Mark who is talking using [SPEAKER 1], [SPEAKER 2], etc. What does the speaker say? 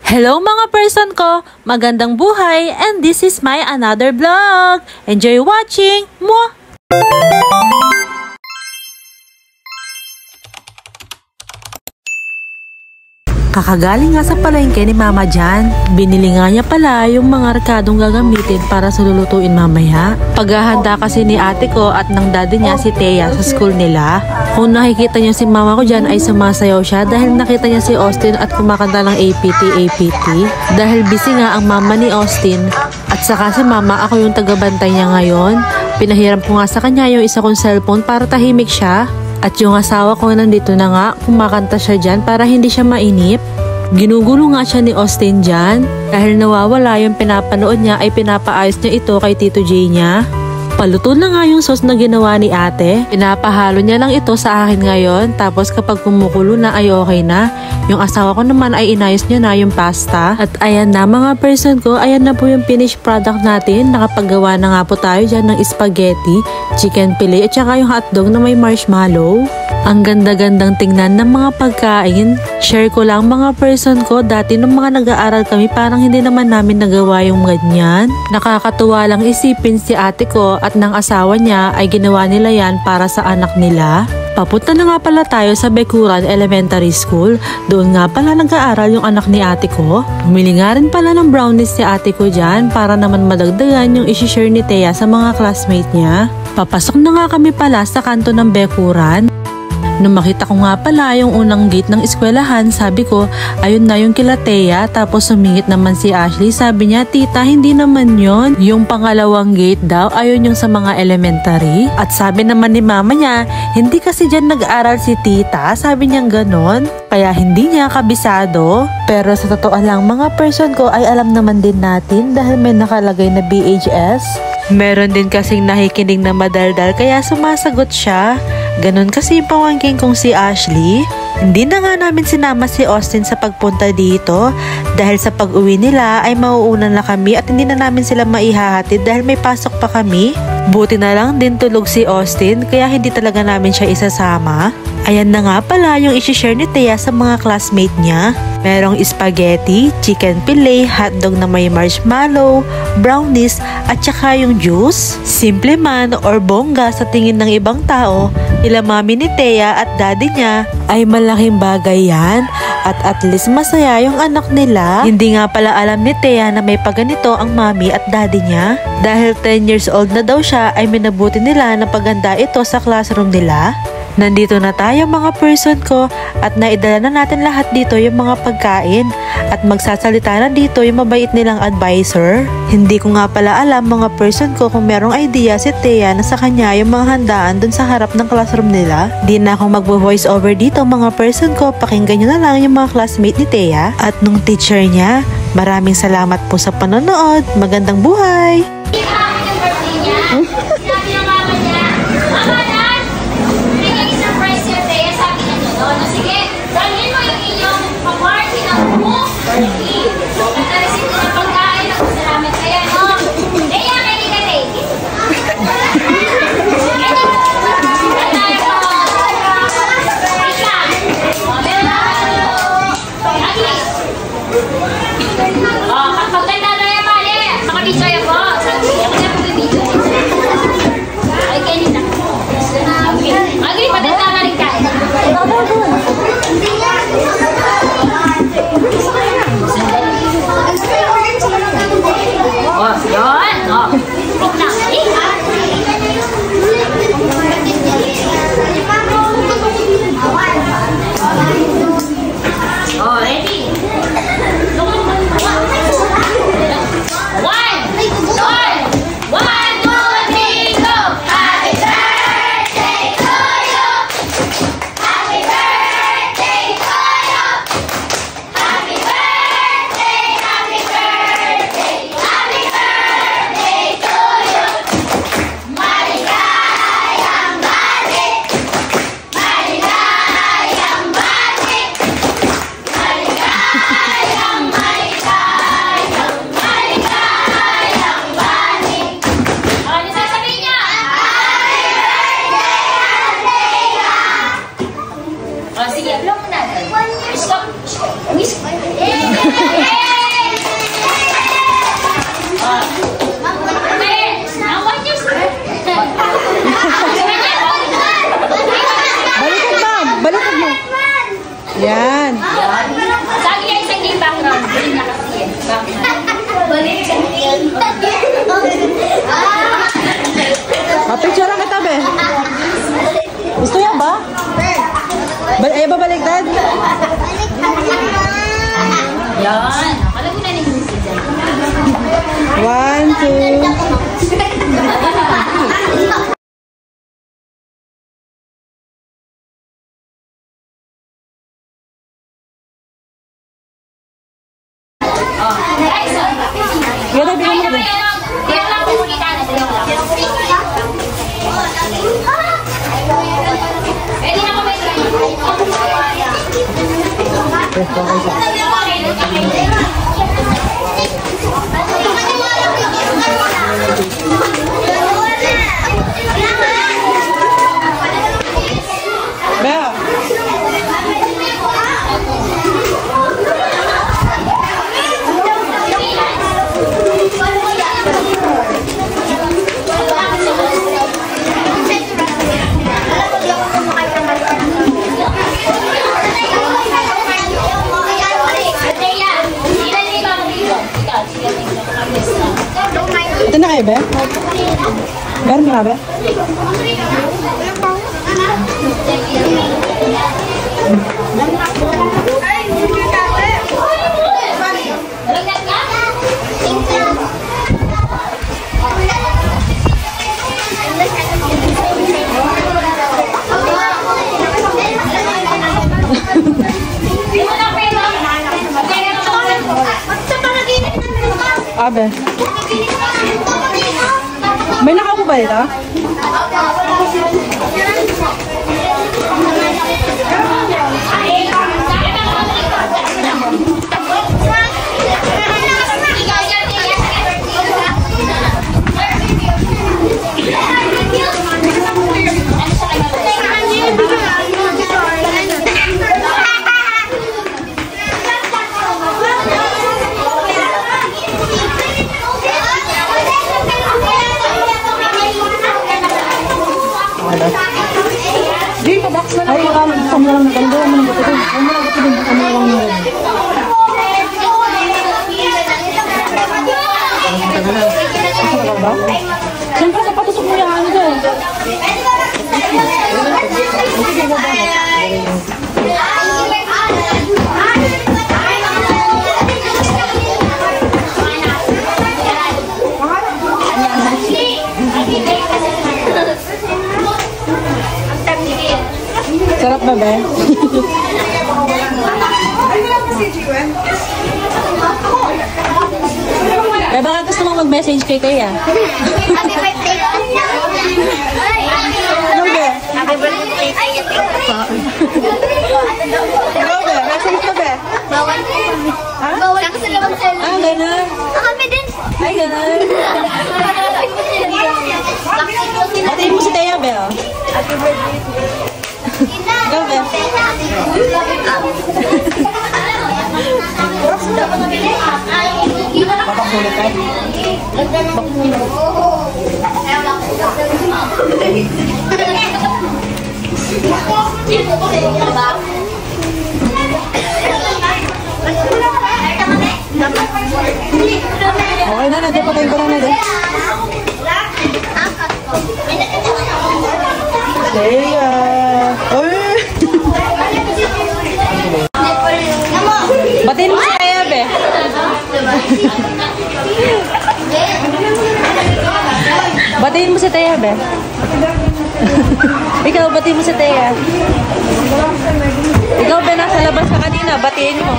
[SPEAKER 1] Hello mga person ko, magandang buhay, and this is my another vlog. Enjoy watching mo! Kakagaling nga sa palengke ni Mama Jan. Binili nga niya pala yung mga rekadong gagamitin para sa lulutuin mamaya. Paghahanda kasi ni ate ko at ng daddy niya si Thea sa school nila. Kung nakikita niya si mama ko dyan ay sumasayaw siya dahil nakita niya si Austin at kumakanta ng APT. Dahil busy nga ang mama ni Austin at saka si mama, ako yung tagabantay niya ngayon. Pinahiram ko nga sa kanya yung isa kong cellphone para tahimik siya. At yung asawa ko nandito na nga, kumakanta siya dyan para hindi siya mainip. Ginugulo nga siya ni Austin dyan. Dahil nawawala yung pinapanood niya ay pinapaayos niya ito kay Tito J niya. Paluto na nga yung sauce na ginawa ni ate. Pinapahalo niya lang ito sa akin ngayon. Tapos kapag kumukulo na ay okay na. Yung asawa ko naman ay inayos niya na yung pasta. At ayan na mga person ko, ayan na po yung finished product natin. Nakapaggawa na nga po tayo dyan ng spaghetti, chicken fillet at saka yung hotdog na may marshmallow. Ang ganda-gandang tingnan ng mga pagkain. Share ko lang mga person ko, dati nung mga nag-aaral kami parang hindi naman namin nagawa yung ganyan. Nakakatuwa lang isipin si ate ko at ng asawa niya ay ginawa nila yan para sa anak nila. Papunta na nga pala tayo sa Bekuran Elementary School. Doon nga pala nag-aaral yung anak ni ate ko. Bumili nga rin pala ng brownies si ate ko dyan para naman madagdagan yung isi-share ni Thea sa mga classmate niya. Papasok na nga kami pala sa kanto ng Bekuran. Nung makita ko nga pala yung unang gate ng eskwelahan, sabi ko, ayun na yung kila Thea. Tapos sumingit naman si Ashley, sabi niya, tita, hindi naman yon. Yung pangalawang gate daw, ayun yung sa mga elementary. At sabi naman ni mama niya, hindi kasi dyan nag-aaral si tita, sabi niya ganon. Kaya hindi niya kabisado. Pero sa totoo lang mga person ko ay alam naman din natin dahil may nakalagay na BHS. Meron din kasing nakikinig na madaldal kaya sumasagot siya. Ganon kasi yung pamangkin kong si Ashley. Hindi na nga namin sinama si Austin sa pagpunta dito dahil sa pag-uwi nila ay mauunan na kami at hindi na namin sila maihahatid dahil may pasok pa kami. Buti na lang din tulog si Austin kaya hindi talaga namin siya isasama. Ayan na nga pala yung isi-share ni Thea sa mga classmate niya. Merong spaghetti, chicken fillet, hotdog na may marshmallow, brownies at saka yung juice. Simple man or bongga sa tingin ng ibang tao, nila mami ni Thea at daddy niya ay malaking bagay yan. At least masaya yung anak nila. Hindi nga pala alam ni Thea na may paganito ang mami at daddy niya. Dahil 10 years old na daw siya ay minabuti nila na paghanda ito sa classroom nila. Nandito na tayo mga person ko at naidala na natin lahat dito yung mga pagkain at magsasalita na dito yung mabait nilang advisor. Hindi ko nga pala alam mga person ko kung merong idea si Thea na sa kanya yung mga handaan dun sa harap ng classroom nila. Di na ako magvo-voice over dito mga person ko, pakinggan nyo na lang yung mga classmate ni Thea at nung teacher niya. Maraming salamat po sa panonood. Magandang buhay!
[SPEAKER 2] Oh, ready?
[SPEAKER 1] Beba, baliktad.
[SPEAKER 2] Yan. Akala ko na ni Lucy dyan.
[SPEAKER 1] 1, 2. Ganda, bigyan mo din. Bea. Ito na kayo, Be? Meron ka na, Be? Abe. May nakaupo ba ito? Di, pa-box na lang. Ay, gusto mo lang na ganda. Ano mo lang gusto din. Ano mo lang gusto din. Ano mo lang nyo. Gusto ka ba? Siyempre, kapatusok mo yung ano dyan. Sarap ba, Be? Eh, baka gusto mong mag-message kay Teya.
[SPEAKER 3] Happy birthday!
[SPEAKER 1] Ano, Be?
[SPEAKER 3] Happy birthday!
[SPEAKER 1] Ano, Be? Message ka, Be?
[SPEAKER 3] Bawal.
[SPEAKER 1] Ha?
[SPEAKER 3] Bawal ako sa labang cell.
[SPEAKER 1] Ah, gano'n.
[SPEAKER 3] Kami din.
[SPEAKER 1] Ay, gano'n. Batiin mo si Teya, Be, oh.
[SPEAKER 3] Happy birthday.
[SPEAKER 1] Go, Be. Papasulit ka? Okay na, natin patayin ko na natin. Teya! Uy! Batiin mo si Teya, Be. Batiin mo si Teya, Be. Ikaw, batiin mo si Teya. Ikaw, Be, nasa labas ka kanina. Batiin mo.